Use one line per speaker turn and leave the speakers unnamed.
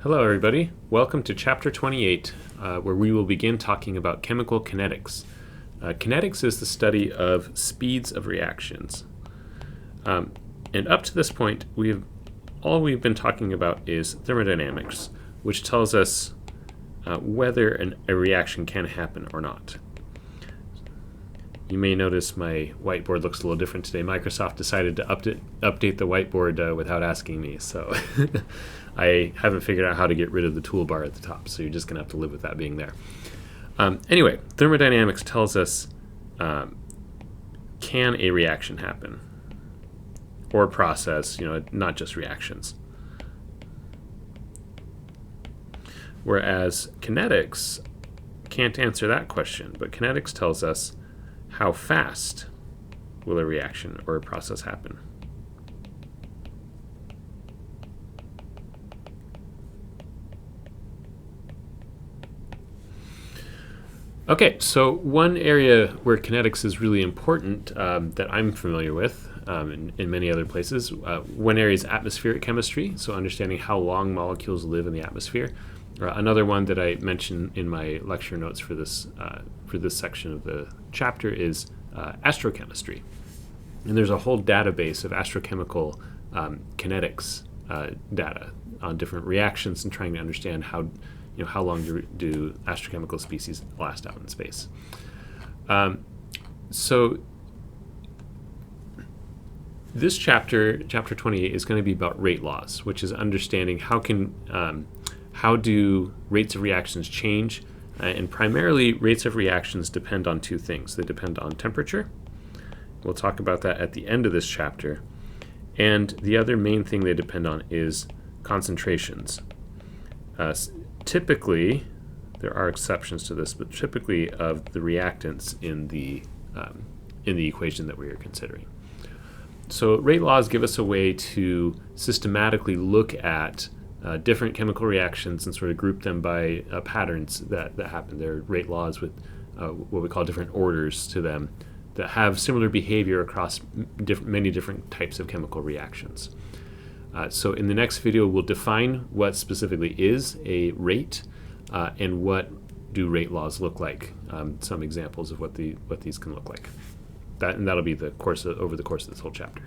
Hello everybody, welcome to chapter 28, where we will begin talking about chemical kinetics. Kinetics is the study of speeds of reactions. And up to this point, all we've been talking about is thermodynamics, which tells us whether a reaction can happen or not. You may notice my whiteboard looks a little different today. Microsoft decided to update the whiteboard without asking me, so I haven't figured out how to get rid of the toolbar at the top, so you're just going to have to live with that being there. Anyway, thermodynamics tells us, can a reaction happen? Or a process, not just reactions. Whereas kinetics can't answer that question, but kinetics tells us how fast will a reaction or a process happen. Okay, so one area where kinetics is really important that I'm familiar with in many other places, one area is atmospheric chemistry, so understanding how long molecules live in the atmosphere. Another one that I mentioned in my lecture notes for this section of the chapter is astrochemistry. And there's a whole database of astrochemical kinetics data on different reactions and trying to understand how long do astrochemical species last out in space. So this chapter 28, is going to be about rate laws, which is understanding how do rates of reactions change, and primarily rates of reactions depend on two things. They depend on temperature. We'll talk about that at the end of this chapter. And the other main thing they depend on is concentrations. Typically, there are exceptions to this, but typically of the reactants in the equation that we are considering. So rate laws give us a way to systematically look at different chemical reactions and sort of group them by patterns that happen. There are rate laws with what we call different orders to them that have similar behavior across many different types of chemical reactions. So in the next video, we'll define what specifically is a rate and what do rate laws look like, some examples of what these can look like. And that'll be over the course of this whole chapter.